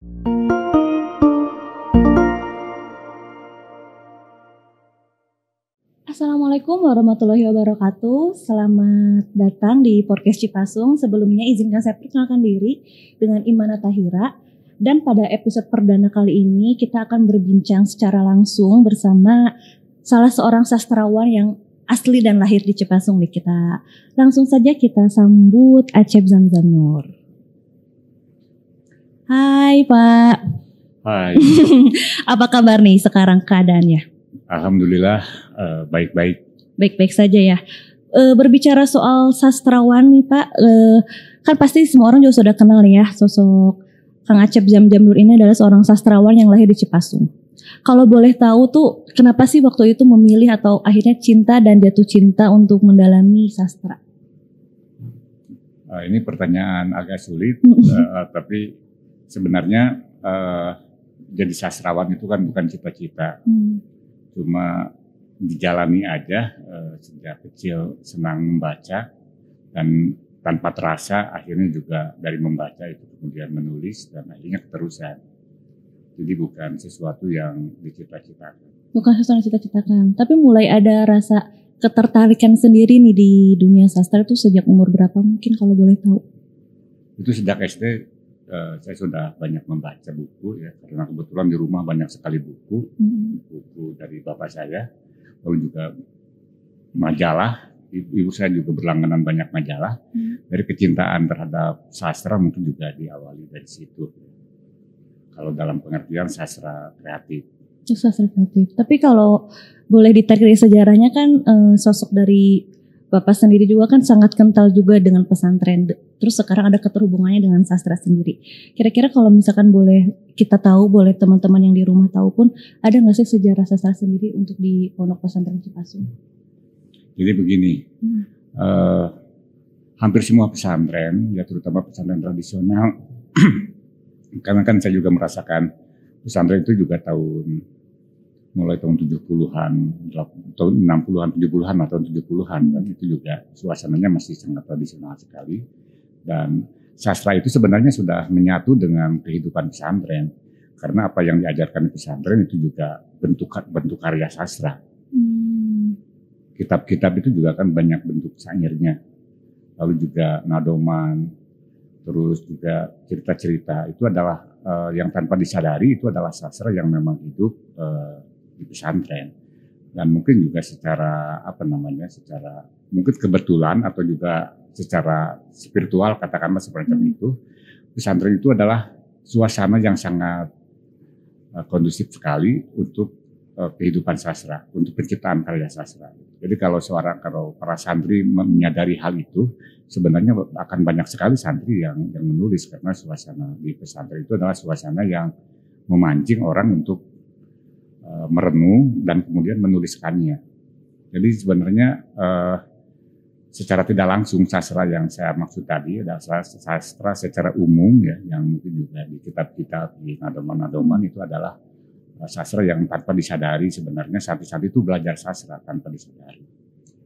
Assalamualaikum warahmatullahi wabarakatuh. Selamat datang di podcast Cipasung. Sebelumnya izinkan saya perkenalkan diri dengan Imana Tahira. Dan pada episode perdana kali ini kita akan berbincang secara langsung bersama salah seorang sastrawan yang asli dan lahir di Cipasung nih kita. Langsung saja kita sambut Acep Zamzam Nur. Hai Pak. Hai. Apa kabar nih sekarang keadaannya? Alhamdulillah baik-baik. Baik-baik saja ya. Berbicara soal sastrawan nih Pak, kan pasti semua orang juga sudah kenal nih ya sosok Kang Acep Zamzam Nur ini adalah seorang sastrawan yang lahir di Cipasung. Kalau boleh tahu tuh kenapa sih waktu itu memilih atau akhirnya cinta dan jatuh cinta untuk mendalami sastra? Ini pertanyaan agak sulit, tapi sebenarnya jadi sastrawan itu kan bukan cita-cita. Cuma dijalani aja, sejak kecil senang membaca dan tanpa terasa akhirnya juga dari membaca itu kemudian menulis dan akhirnya keterusan. Jadi bukan sesuatu yang dicita-citakan. Bukan sesuatu yang dicita-citakan, tapi mulai ada rasa ketertarikan sendiri nih di dunia sastra itu sejak umur berapa mungkin kalau boleh tahu? Itu sejak SD. Saya sudah banyak membaca buku ya, karena kebetulan di rumah banyak sekali buku dari bapak saya, lalu juga majalah. Ibu saya juga berlangganan banyak majalah. Dari kecintaan terhadap sastra mungkin juga diawali dari situ. Kalau dalam pengertian sastra kreatif. Sastra kreatif. Tapi kalau boleh ditarik dari sejarahnya kan sosok dari Bapak sendiri juga kan sangat kental juga dengan pesantren. Terus sekarang ada keterhubungannya dengan sastra sendiri. Kira-kira kalau misalkan boleh kita tahu, boleh teman-teman yang di rumah tahu pun, ada nggak sih sejarah sastra sendiri untuk di Pondok Pesantren Cipasung? Jadi begini, hampir semua pesantren, ya terutama pesantren tradisional, karena kan saya juga merasakan pesantren itu juga mulai tahun 70-an, tahun 60-an, 70-an atau 70-an kan itu juga suasananya masih sangat tradisional sekali dan sastra itu sebenarnya sudah menyatu dengan kehidupan pesantren karena apa yang diajarkan di pesantren itu juga bentuk karya sastra. Kitab-kitab itu juga kan banyak bentuk syairnya, lalu juga nadoman, terus juga cerita-cerita itu adalah yang tanpa disadari itu adalah sastra yang memang hidup di pesantren dan mungkin juga secara secara mungkin kebetulan atau juga secara spiritual katakanlah seperti itu, pesantren itu adalah suasana yang sangat kondusif sekali untuk kehidupan sastra, untuk penciptaan karya sastra. Jadi kalau para santri menyadari hal itu, sebenarnya akan banyak sekali santri yang menulis karena suasana di pesantren itu adalah suasana yang memancing orang untuk merenung dan kemudian menuliskannya. Jadi sebenarnya secara tidak langsung sastra yang saya maksud tadi adalah sastra secara umum ya, yang mungkin juga di kitab-kitab, di nadoman-nadoman itu adalah sastra yang tanpa disadari sebenarnya santri-santri itu belajar sastra tanpa disadari.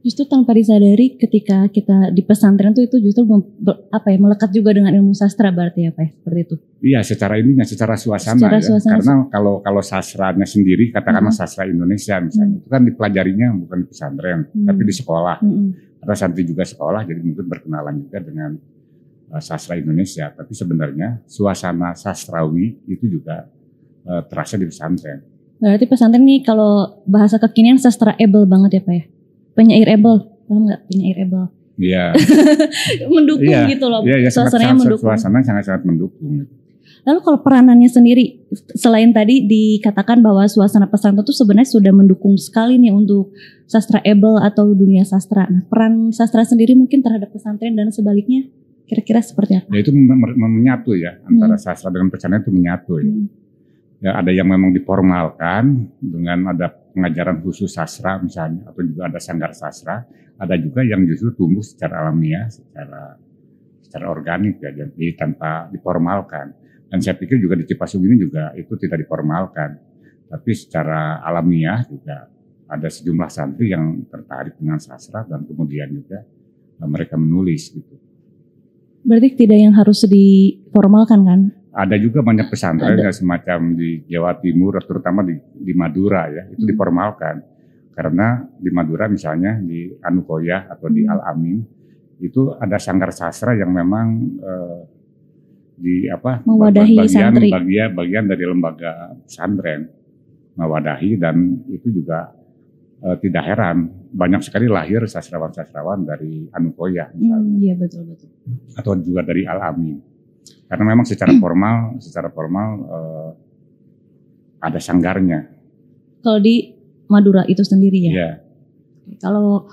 Justru tanpa disadari ketika kita di pesantren itu justru melekat juga dengan ilmu sastra berarti ya Pak, seperti itu. Iya, secara suasana ya. Karena kalau sastranya sendiri katakanlah sastra Indonesia misalnya itu kan dipelajarinya bukan di pesantren tapi di sekolah. Karena santri juga sekolah jadi mungkin berkenalan juga dengan sastra Indonesia, tapi sebenarnya suasana sastrawi itu juga terasa di pesantren. Berarti pesantren nih kalau bahasa kekinian sastraable banget ya Pak ya? Penyairable, paham nggak penyairable? Iya. Mendukung gitu loh, suasananya mendukung. Suasana sangat-sangat mendukung. Lalu kalau peranannya sendiri, selain tadi dikatakan bahwa suasana pesantren itu sebenarnya sudah mendukung sekali nih untuk sastraable atau dunia sastra. Nah, peran sastra sendiri mungkin terhadap pesantren dan sebaliknya, kira-kira seperti apa? Ya itu menyatu ya, antara sastra dengan pesantren itu menyatu ya. Ya, ada yang memang diformalkan dengan ada pengajaran khusus sastra misalnya, atau juga ada sanggar sastra. Ada juga yang justru tumbuh secara alamiah, secara organik ya, jadi tanpa diformalkan. Dan saya pikir juga di Cipasung ini juga itu tidak diformalkan, tapi secara alamiah juga ada sejumlah santri yang tertarik dengan sastra dan kemudian juga mereka menulis gitu. Berarti tidak yang harus diformalkan kan? Ada juga banyak pesantren Ada. yang semacam di Jawa Timur, terutama di Madura ya, itu diformalkan. Karena di Madura misalnya di Anukoyah atau di Al-Amin itu ada sanggar sastra yang memang Mewadahi santri. bagian dari lembaga pesantren mewadahi, dan itu juga tidak heran banyak sekali lahir sastrawan-sastrawan dari Anukoyah misalnya, Iya betul. atau juga dari Al-Amin. Karena memang secara formal ada sanggarnya. Kalau di Madura itu sendiri ya. Iya. Kalau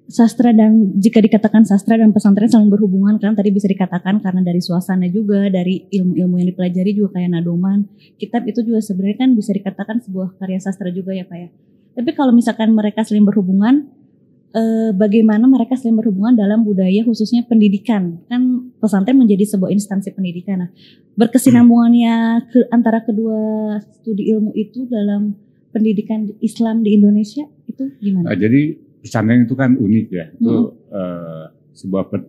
sastra dan jika dikatakan sastra dan pesantren saling berhubungan kan tadi bisa dikatakan karena dari suasana juga, dari ilmu-ilmu yang dipelajari juga kayak nadoman, kitab itu juga sebenarnya kan bisa dikatakan sebuah karya sastra juga ya Pak ya. Tapi kalau misalkan mereka saling berhubungan, bagaimana mereka saling berhubungan dalam budaya khususnya pendidikan? Kan pesantren menjadi sebuah instansi pendidikan. Nah, berkesinambungannya antara kedua studi ilmu itu dalam pendidikan Islam di Indonesia itu gimana? Jadi pesantren itu kan unik ya, itu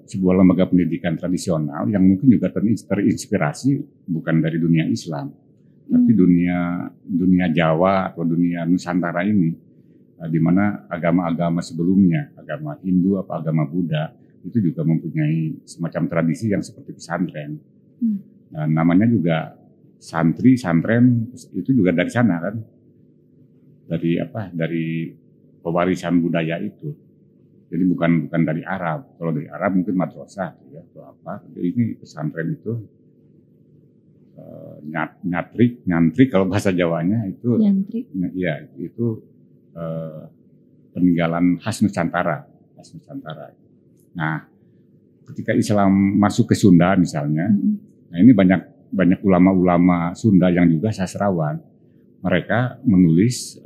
sebuah lembaga pendidikan tradisional yang mungkin juga terinspirasi bukan dari dunia Islam, tapi dunia Jawa atau dunia Nusantara ini, di mana agama-agama sebelumnya, agama Hindu atau agama Buddha itu juga mempunyai semacam tradisi yang seperti pesantren. Dan namanya juga santren itu juga dari sana kan, dari pewarisan budaya itu. Jadi bukan dari Arab. Kalau dari Arab mungkin madrasah ya atau apa. Jadi ini pesantren itu nyantrik kalau bahasa Jawanya itu. Nyantrik. Ya itu peninggalan khas Nusantara. Nah, ketika Islam masuk ke Sunda misalnya, nah ini banyak ulama-ulama Sunda yang juga sastrawan. Mereka menulis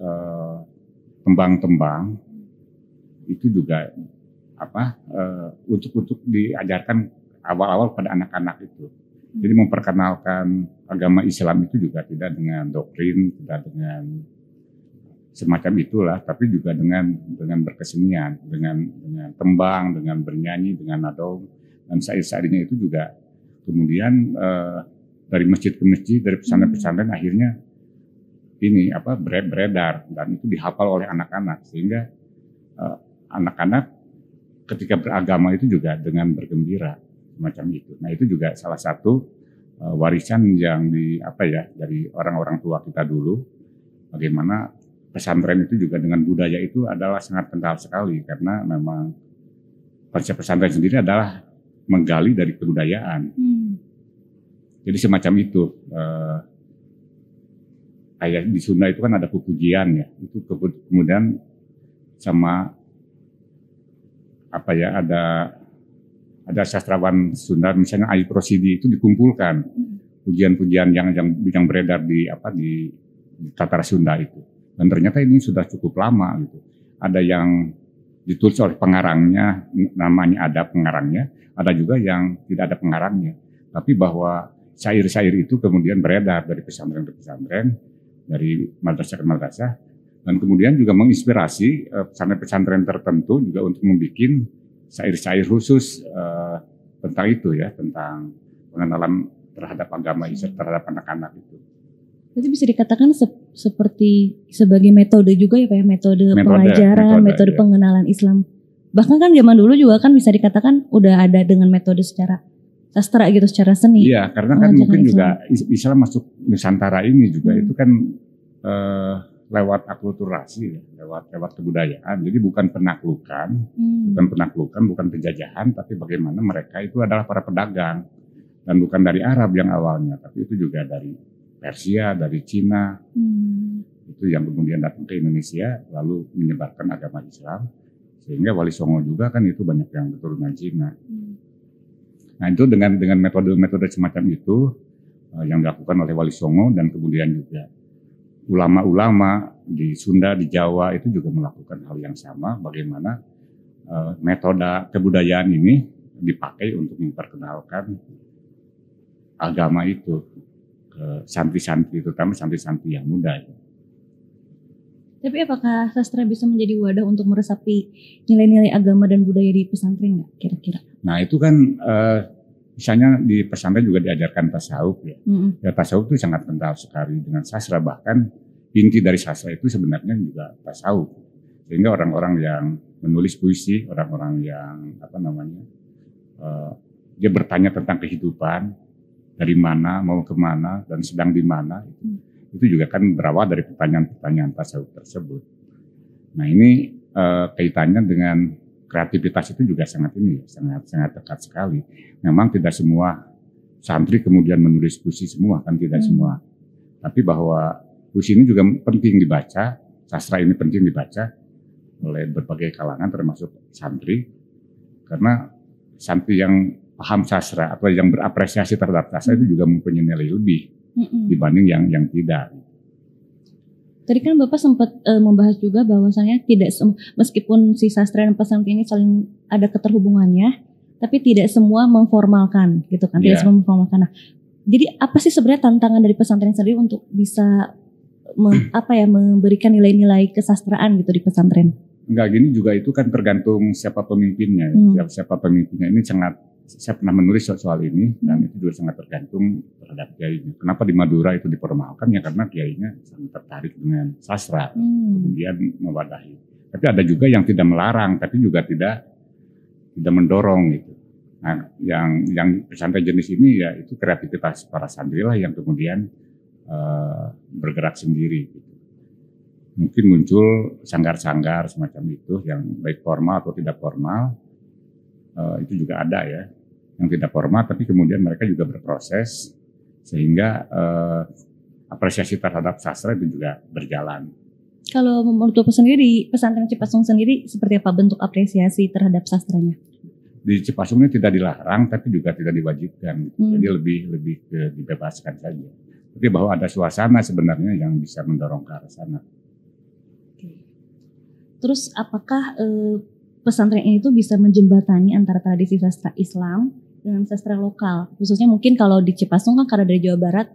tembang-tembang itu juga untuk diajarkan awal-awal pada anak-anak itu. Jadi memperkenalkan agama Islam itu juga tidak dengan doktrin, tidak dengan semacam itulah, tapi juga dengan berkesenian, dengan tembang, dengan bernyanyi, dengan nado, dan syair-syairnya itu juga kemudian dari masjid ke masjid, dari pesantren-pesantren akhirnya ini beredar, dan itu dihafal oleh anak-anak, sehingga anak-anak ketika beragama itu juga dengan bergembira semacam itu. Nah itu juga salah satu warisan yang dari orang-orang tua kita dulu, bagaimana pesantren itu juga dengan budaya itu adalah sangat kental sekali, karena memang konsep pesantren sendiri adalah menggali dari kebudayaan. Jadi semacam itu. Kayak di Sunda itu kan ada pupujian ya, itu kemudian sama ada sastrawan Sunda misalnya Ayi Prosidi itu dikumpulkan pujian-pujian yang beredar di Tatara Sunda itu, dan ternyata ini sudah cukup lama gitu. Ada yang ditulis oleh pengarangnya, namanya ada pengarangnya, ada juga yang tidak ada pengarangnya, tapi bahwa syair-syair itu kemudian beredar dari pesantren ke pesantren, dari madrasah ke madrasah, dan kemudian juga menginspirasi pesantren-pesantren tertentu juga untuk membuat syair-syair khusus tentang itu ya, tentang pengenalan terhadap agama Islam terhadap anak-anak itu. Jadi bisa dikatakan seperti sebagai metode juga ya Pak ya, metode pelajaran, metode pengenalan Islam. Bahkan kan zaman dulu juga kan bisa dikatakan udah ada dengan metode secara sastra gitu, secara seni. Iya, karena kan mungkin juga Islam masuk Nusantara ini juga itu kan lewat akulturasi, ya, lewat kebudayaan. Jadi bukan penaklukan, bukan penjajahan, tapi bagaimana mereka itu adalah para pedagang, dan bukan dari Arab yang awalnya, tapi itu juga dari Persia, dari Cina, itu yang kemudian datang ke Indonesia lalu menyebarkan agama Islam, sehingga Wali Songo juga kan itu banyak yang keturunan Cina. Nah itu dengan metode semacam itu yang dilakukan oleh Wali Songo, dan kemudian juga ulama-ulama di Sunda, di Jawa itu juga melakukan hal yang sama, bagaimana metode kebudayaan ini dipakai untuk memperkenalkan agama itu ke santri-santri, terutama santri-santri yang muda. Tapi apakah sastra bisa menjadi wadah untuk meresapi nilai-nilai agama dan budaya di pesantren nggak kira-kira? Nah itu kan Misalnya di pesantren juga diajarkan tasawuf ya. Ya tasawuf itu sangat kental sekali dengan sastra, bahkan inti dari sastra itu sebenarnya juga tasawuf. Sehingga orang-orang yang menulis puisi, orang-orang yang dia bertanya tentang kehidupan, dari mana, mau kemana, dan sedang di mana, itu juga kan berawal dari pertanyaan-pertanyaan tasawuf tersebut. Nah ini kaitannya dengan kreativitas itu juga sangat dekat sekali. Memang tidak semua santri kemudian menulis puisi semua, kan tidak semua. Tapi bahwa puisi ini juga penting dibaca, sastra ini penting dibaca oleh berbagai kalangan termasuk santri. Karena santri yang paham sastra atau yang berapresiasi terhadap sastra itu juga mempunyai nilai lebih dibanding yang tidak. Tadi kan Bapak sempat membahas juga bahwasannya meskipun si sastra dan pesantren ini saling ada keterhubungannya, tapi tidak semua memformalkan gitu kan, tidak semua memformalkan. Nah, jadi apa sih sebenarnya tantangan dari pesantren sendiri untuk bisa memberikan nilai-nilai kesastraan gitu di pesantren? Enggak, gini juga itu kan tergantung siapa pemimpinnya. Siapa pemimpinnya ini saya pernah menulis soal ini dan itu juga sangat tergantung terhadap kiainya. Kenapa di Madura itu diformalkan? Ya karena kiainya sangat tertarik dengan sastra, kemudian mewadahi. Tapi ada juga yang tidak melarang, tapi juga tidak mendorong gitu. Nah, yang pesantren jenis ini ya itu kreativitas para santri lah yang kemudian bergerak sendiri. Gitu. Mungkin muncul sanggar-sanggar semacam itu yang baik formal atau tidak formal, itu juga ada ya. Yang tidak formal tapi kemudian mereka juga berproses sehingga apresiasi terhadap sastra itu juga berjalan. Kalau menurut Bapak sendiri di pesantren Cipasung sendiri seperti apa bentuk apresiasi terhadap sastranya? Di Cipasung ini tidak dilarang tapi juga tidak diwajibkan, jadi lebih dibebaskan saja. Tapi bahwa ada suasana sebenarnya yang bisa mendorong ke arah sana. Terus apakah pesantren ini tuh bisa menjembatani antara tradisi sastra Islam dengan sastra lokal? Khususnya mungkin kalau di Cipasung kan karena dari Jawa Barat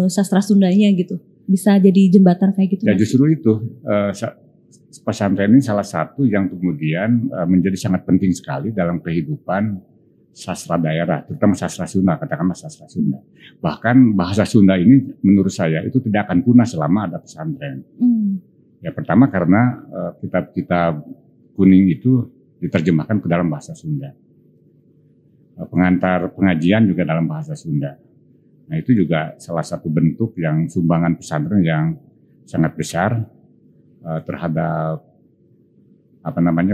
sastra Sundanya gitu. Bisa jadi jembatan kayak gitu? Ya justru itu pesantren ini salah satu yang kemudian menjadi sangat penting sekali dalam kehidupan sastra daerah, terutama sastra Sunda, katakanlah sastra Sunda. Bahkan bahasa Sunda ini menurut saya itu tidak akan punah selama ada pesantren. Ya pertama karena kitab-kitab kuning itu diterjemahkan ke dalam bahasa Sunda. Pengantar pengajian juga dalam bahasa Sunda. Nah itu juga salah satu bentuk yang sumbangan pesantren yang sangat besar terhadap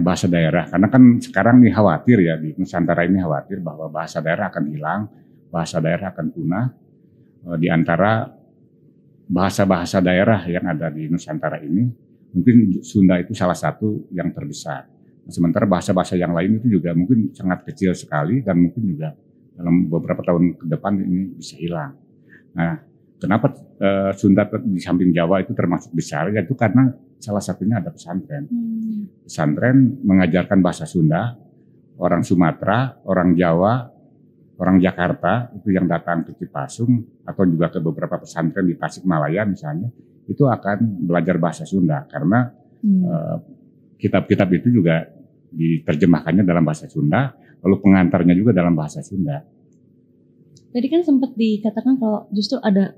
bahasa daerah. Karena kan sekarang nih khawatir ya di Nusantara ini khawatir bahwa bahasa daerah akan hilang, bahasa daerah akan punah. Di antara bahasa-bahasa daerah yang ada di Nusantara ini, mungkin Sunda itu salah satu yang terbesar. Sementara bahasa-bahasa yang lain itu juga mungkin sangat kecil sekali dan mungkin juga dalam beberapa tahun ke depan ini bisa hilang. Nah, kenapa Sunda di samping Jawa itu termasuk besar? Yaitu karena salah satunya ada pesantren. Pesantren mengajarkan bahasa Sunda, orang Sumatera, orang Jawa, orang Jakarta itu yang datang ke Cipasung atau juga ke beberapa pesantren di Tasikmalaya misalnya, itu akan belajar bahasa Sunda karena kitab-kitab itu juga diterjemahkannya dalam bahasa Sunda, lalu pengantarnya juga dalam bahasa Sunda. Tadi kan sempat dikatakan kalau justru ada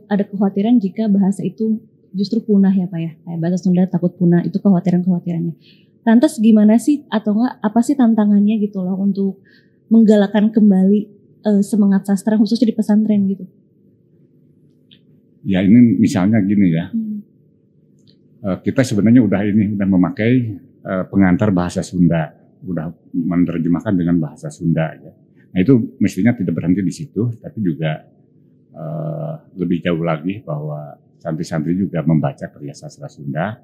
ada kekhawatiran jika bahasa itu justru punah ya Pak ya, kayak bahasa Sunda takut punah, itu kekhawatirannya. Lantas gimana sih atau enggak apa sih tantangannya gitu loh untuk menggalakkan kembali semangat sastra khususnya di pesantren gitu? Ya ini misalnya gini ya, kita sebenarnya udah memakai pengantar bahasa Sunda, udah menerjemahkan dengan bahasa Sunda ya. Nah itu mestinya tidak berhenti di situ, tapi juga lebih jauh lagi bahwa santri-santri juga membaca karya sastra Sunda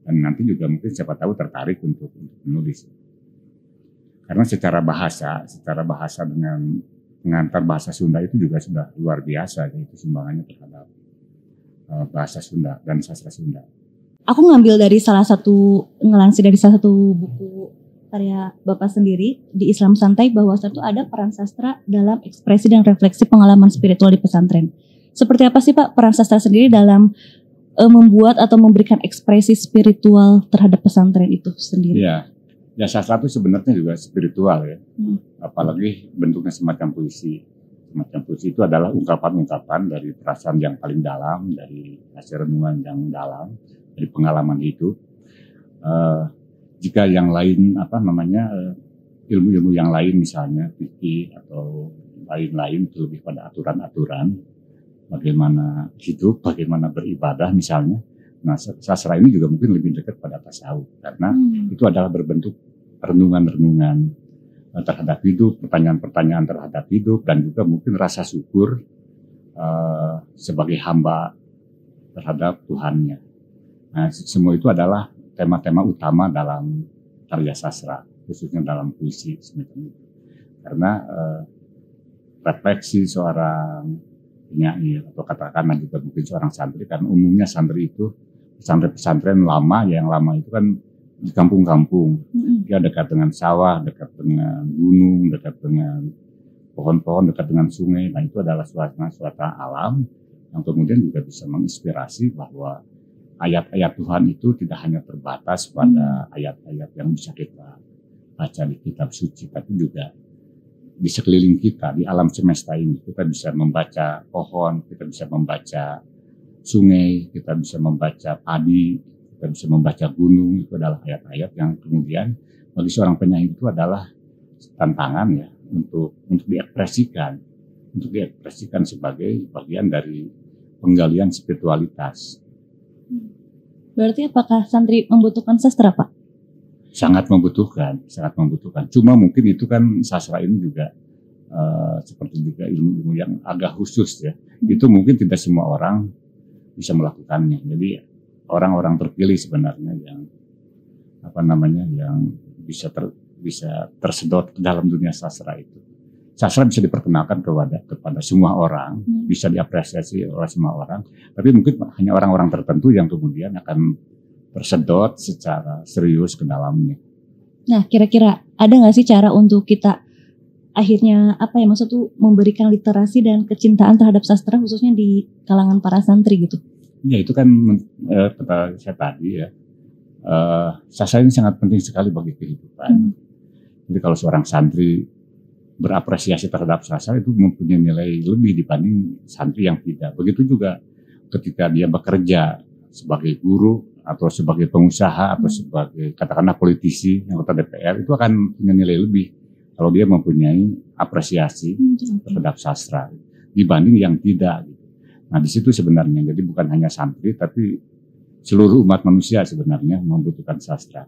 dan nanti juga mungkin siapa tahu tertarik untuk menulis. Karena secara bahasa dengan pengantar bahasa Sunda itu juga sudah luar biasa, yaitu sumbangannya terhadap bahasa Sunda dan sastra Sunda. Aku ngelansir dari salah satu buku karya Bapak sendiri di Islam Santai bahwa itu ada peran sastra dalam ekspresi dan refleksi pengalaman spiritual di pesantren. Seperti apa sih Pak peran sastra sendiri dalam membuat atau memberikan ekspresi spiritual terhadap pesantren itu sendiri? Ya, Ya sastra itu sebenarnya juga spiritual ya, apalagi bentuknya semacam puisi. Semacam puisi itu adalah ungkapan-ungkapan dari perasaan yang paling dalam, dari hasil renungan yang dalam, dari pengalaman hidup. Jika yang lain ilmu-ilmu yang lain misalnya fikih atau lain-lain itu lebih pada aturan-aturan, bagaimana hidup, bagaimana beribadah misalnya. Nah, sastra ini juga mungkin lebih dekat pada tasawuf karena itu adalah berbentuk renungan-renungan terhadap hidup, pertanyaan-pertanyaan terhadap hidup, dan juga mungkin rasa syukur sebagai hamba terhadap Tuhannya. Nah, semua itu adalah tema-tema utama dalam karya sastra, khususnya dalam puisi semacam itu. Karena refleksi seorang penyair atau katakanlah juga mungkin seorang santri, karena umumnya santri itu pesantren-pesantren lama, yang lama itu kan di kampung-kampung. Dia dekat dengan sawah, dekat dengan gunung, dekat dengan pohon-pohon, dekat dengan sungai. Nah, itu adalah suasana alam yang kemudian juga bisa menginspirasi bahwa ayat-ayat Tuhan itu tidak hanya terbatas pada ayat-ayat yang bisa kita baca di kitab suci, tapi juga di sekeliling kita, di alam semesta ini. Kita bisa membaca pohon, kita bisa membaca sungai, kita bisa membaca padi, kita bisa membaca gunung. Itu adalah ayat-ayat yang kemudian bagi seorang penyair itu adalah tantangan ya untuk diekspresikan sebagai bagian dari penggalian spiritualitas. Berarti apakah santri membutuhkan sastra, Pak? Sangat membutuhkan. Cuma mungkin itu kan sastra ini juga seperti juga ilmu-ilmu yang agak khusus ya. Itu mungkin tidak semua orang bisa melakukannya. Jadi orang-orang terpilih sebenarnya yang yang bisa tersedot ke dalam dunia sastra itu. Sastra bisa diperkenalkan kepada semua orang, bisa diapresiasi oleh semua orang, tapi mungkin hanya orang-orang tertentu yang kemudian akan tersedot secara serius ke dalamnya. Nah, kira-kira ada nggak sih cara untuk kita akhirnya memberikan literasi dan kecintaan terhadap sastra khususnya di kalangan para santri gitu? Ya itu kan kata saya tadi ya, sastra ini sangat penting sekali bagi kehidupan. Jadi kalau seorang santri berapresiasi terhadap sastra itu mempunyai nilai lebih dibanding santri yang tidak. Begitu juga ketika dia bekerja sebagai guru atau sebagai pengusaha atau sebagai katakanlah politisi, anggota DPR, itu akan punya nilai lebih kalau dia mempunyai apresiasi terhadap sastra dibanding yang tidak. Nah di situ sebenarnya, jadi bukan hanya santri tapi seluruh umat manusia sebenarnya membutuhkan sastra.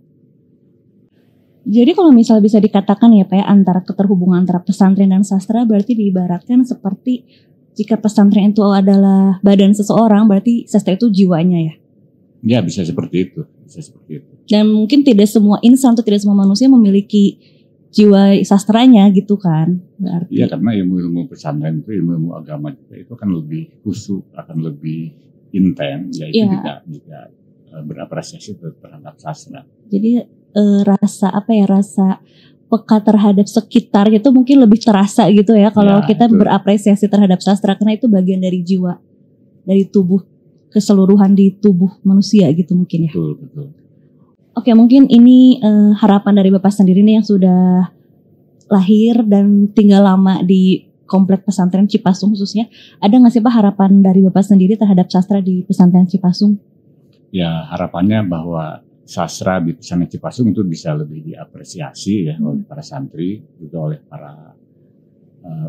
Jadi kalau misal bisa dikatakan ya Pak, antara keterhubungan antara pesantren dan sastra berarti diibaratkan seperti jika pesantren itu adalah badan seseorang, berarti sastra itu jiwanya ya? Ya bisa seperti itu. Dan mungkin tidak semua insan atau tidak semua manusia memiliki jiwa sastranya gitu kan? Berarti. Iya, karena ilmu-ilmu pesantren itu, ilmu-ilmu agama juga itu akan lebih khusyuk, akan lebih intens, yaitu tidak berapresiasi terhadap sastra. Jadi rasa peka terhadap sekitar itu mungkin lebih terasa gitu ya kalau kita berapresiasi terhadap sastra, karena itu bagian dari jiwa, dari tubuh, keseluruhan di tubuh manusia gitu mungkin ya. Betul. Oke, mungkin ini harapan dari Bapak sendiri nih yang sudah lahir dan tinggal lama di komplek pesantren Cipasung khususnya. Ada nggak sih Pak harapan dari Bapak sendiri terhadap sastra di pesantren Cipasung? Ya, harapannya bahwa sastra di pesantren Cipasung itu bisa lebih diapresiasi ya oleh para santri, juga oleh para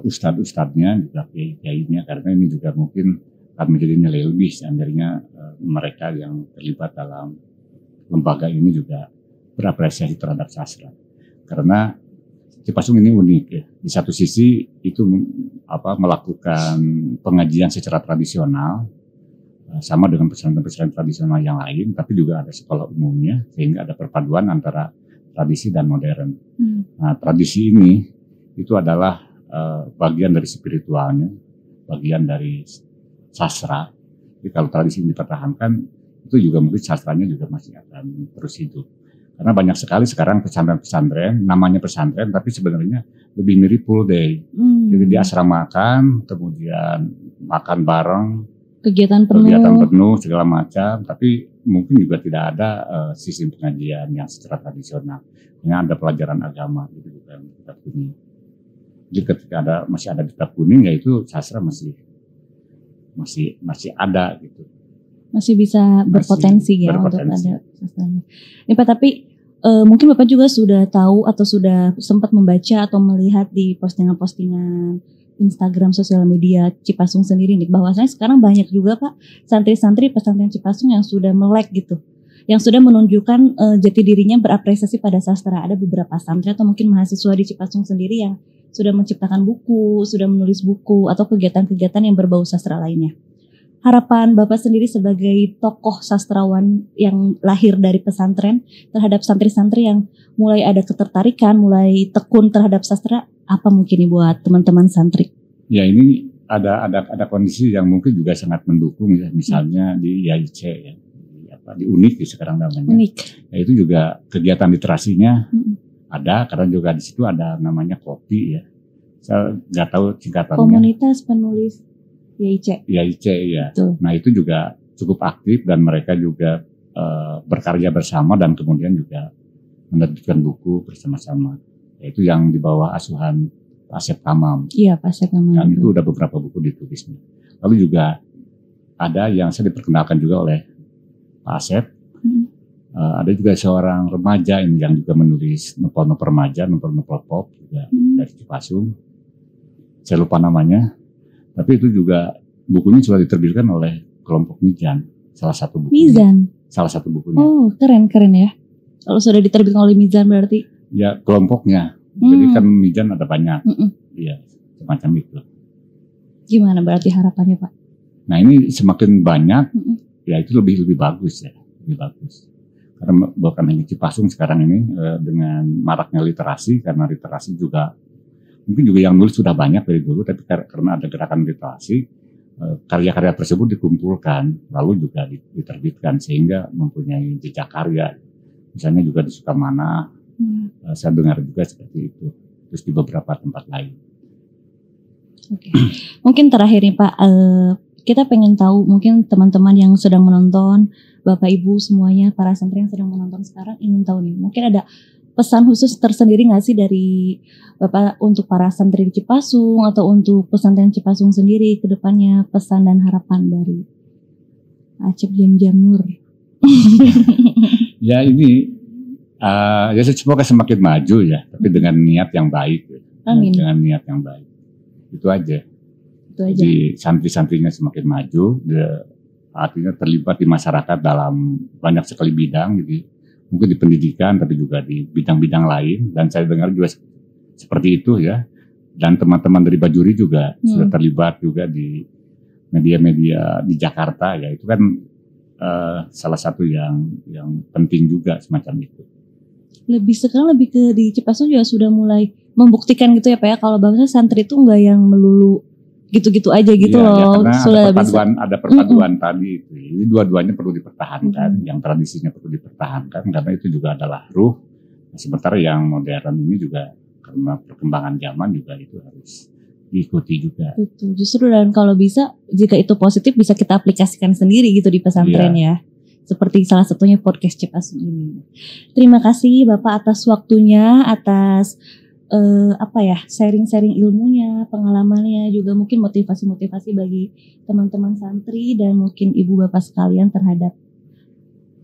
ustadz-ustadznya, juga kiai-kiainya, karena ini juga mungkin akan menjadi nilai lebih seandainya mereka yang terlibat dalam lembaga ini juga berapresiasi terhadap sastra. Karena Cipasung ini unik ya. Di satu sisi itu melakukan pengajian secara tradisional, sama dengan pesantren-pesantren tradisional yang lain, tapi juga ada sekolah umumnya, sehingga ada perpaduan antara tradisi dan modern. Nah, tradisi ini itu adalah bagian dari spiritualnya, bagian dari sastra. Jadi kalau tradisi ini dipertahankan, itu juga mungkin sastranya juga masih akan terus hidup. Karena banyak sekali sekarang pesantren-pesantren, namanya pesantren, tapi sebenarnya lebih mirip full day. Jadi di asrama makan, kemudian makan bareng, Kegiatan penuh segala macam, tapi mungkin juga tidak ada sistem pengajian yang secara tradisional. Hanya ada pelajaran agama gitu juga yang kitab kuning. Jadi ketika masih ada kitab kuning, yaitu sastra masih ada gitu. Masih bisa berpotensi ya untuk ada sastranya. Ini Pak, tapi mungkin Bapak juga sudah tahu atau sudah sempat membaca atau melihat di postingan-postingan Instagram sosial media Cipasung sendiri nih, bahwasanya sekarang banyak juga Pak santri-santri pesantren Cipasung yang sudah melek gitu, yang sudah menunjukkan jati dirinya berapresiasi pada sastra. Ada beberapa santri atau mungkin mahasiswa di Cipasung sendiri yang sudah menciptakan buku, sudah menulis buku atau kegiatan-kegiatan yang berbau sastra lainnya. Harapan Bapak sendiri sebagai tokoh sastrawan yang lahir dari pesantren terhadap santri-santri yang mulai ada ketertarikan, mulai tekun terhadap sastra, apa mungkin nih buat teman-teman santri? Ya, ini ada kondisi yang mungkin juga sangat mendukung ya, misalnya di IAIC ya, di UNIK sekarang namanya. UNIK. Ya, itu juga kegiatan literasinya ada, karena juga di situ ada namanya KOPI ya. Saya nggak tahu singkatannya. Komunitas Penulis IAIC. IAIC ya. Betul. Nah, itu juga cukup aktif dan mereka juga berkarya bersama dan kemudian juga menerbitkan buku bersama-sama. Yaitu yang di bawah asuhan Pak Asep Kamam. Iya, Pak Asep Kamam. Dan itu udah beberapa buku ditulisnya. Lalu juga ada yang saya diperkenalkan juga oleh Pak Asep. Ada juga seorang remaja ini yang juga menulis novel-novel remaja, novel-novel pop juga dari Cipasung. Saya lupa namanya. Tapi itu juga bukunya sudah diterbitkan oleh kelompok Mizan. Salah satu bukunya. Mizan? Salah satu bukunya. Oh, keren ya. Kalau sudah diterbitkan oleh Mizan berarti? Ya, kelompoknya. Jadi kan Mizan ada banyak. Iya, semacam itu. Gimana berarti harapannya Pak? Nah, ini semakin banyak, ya itu lebih bagus ya. Lebih bagus. Karena bukan hanya Cipasung sekarang ini dengan maraknya literasi, karena literasi juga mungkin juga yang nulis sudah banyak dari dulu, tapi karena ada gerakan literasi, karya-karya tersebut dikumpulkan, lalu juga diterbitkan sehingga mempunyai jejak karya. Misalnya juga di Sukamana, saya dengar juga seperti itu. Terus di beberapa tempat lain. Oke. Mungkin terakhir nih Pak, kita pengen tahu mungkin teman-teman yang sedang menonton, Bapak Ibu semuanya, para santri yang sedang menonton sekarang ingin tahu nih, mungkin ada pesan khusus tersendiri nggak sih dari Bapak untuk para santri di Cipasung atau untuk pesantren Cipasung sendiri ke depannya, pesan dan harapan dari Acep Jam-Jam Nur? Ya ini ya semoga semakin maju ya, tapi dengan niat yang baik. Amin. Dengan niat yang baik. Itu aja. Jadi santri-santrinya semakin maju, artinya terlibat di masyarakat dalam banyak sekali bidang, jadi mungkin di pendidikan, tapi juga di bidang-bidang lain. Dan saya dengar juga seperti itu ya. Dan teman-teman dari Bajuri juga sudah terlibat juga di media-media di Jakarta ya. Itu kan salah satu yang penting juga semacam itu. Sekarang lebih ke di Cipasung juga sudah mulai membuktikan gitu ya Pak ya, kalau bahwa santri itu enggak yang melulu gitu-gitu aja gitu loh. Ya, karena ada perpaduan tadi itu. Jadi dua-duanya perlu dipertahankan, yang tradisinya perlu dipertahankan karena itu juga adalah ruh. Sementara yang modern ini juga karena perkembangan zaman juga itu harus diikuti juga. Betul. Justru dan kalau bisa jika itu positif bisa kita aplikasikan sendiri gitu di pesantren ya. Seperti salah satunya podcast Cipasung ini. Terima kasih Bapak atas waktunya, atas sharing-sharing ilmunya, pengalamannya, juga mungkin motivasi-motivasi bagi teman-teman santri dan mungkin ibu bapak sekalian terhadap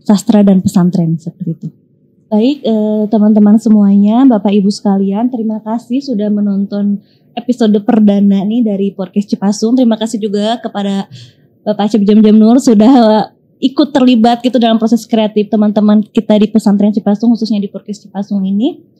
sastra dan pesantren seperti itu. Baik teman-teman semuanya, bapak ibu sekalian, terima kasih sudah menonton episode perdana nih dari podcast Cipasung. Terima kasih juga kepada Bapak Acep Jam-Jam Nur sudah ikut terlibat gitu dalam proses kreatif teman-teman kita di pesantren Cipasung, khususnya di podcast Cipasung ini.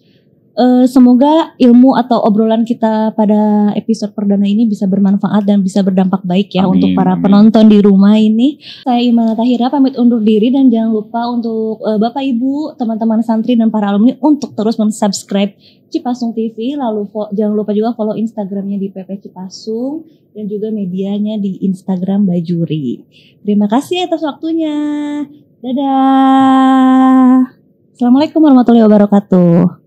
Semoga ilmu atau obrolan kita pada episode perdana ini bisa bermanfaat dan bisa berdampak baik ya untuk para penonton di rumah ini. Saya Imana Tahira pamit undur diri dan jangan lupa untuk Bapak Ibu, teman-teman santri dan para alumni untuk terus mensubscribe Cipasung TV. Lalu jangan lupa juga follow Instagramnya di PP Cipasung dan juga medianya di Instagram Bajuri. Terima kasih atas waktunya. Dadah. Assalamualaikum warahmatullahi wabarakatuh.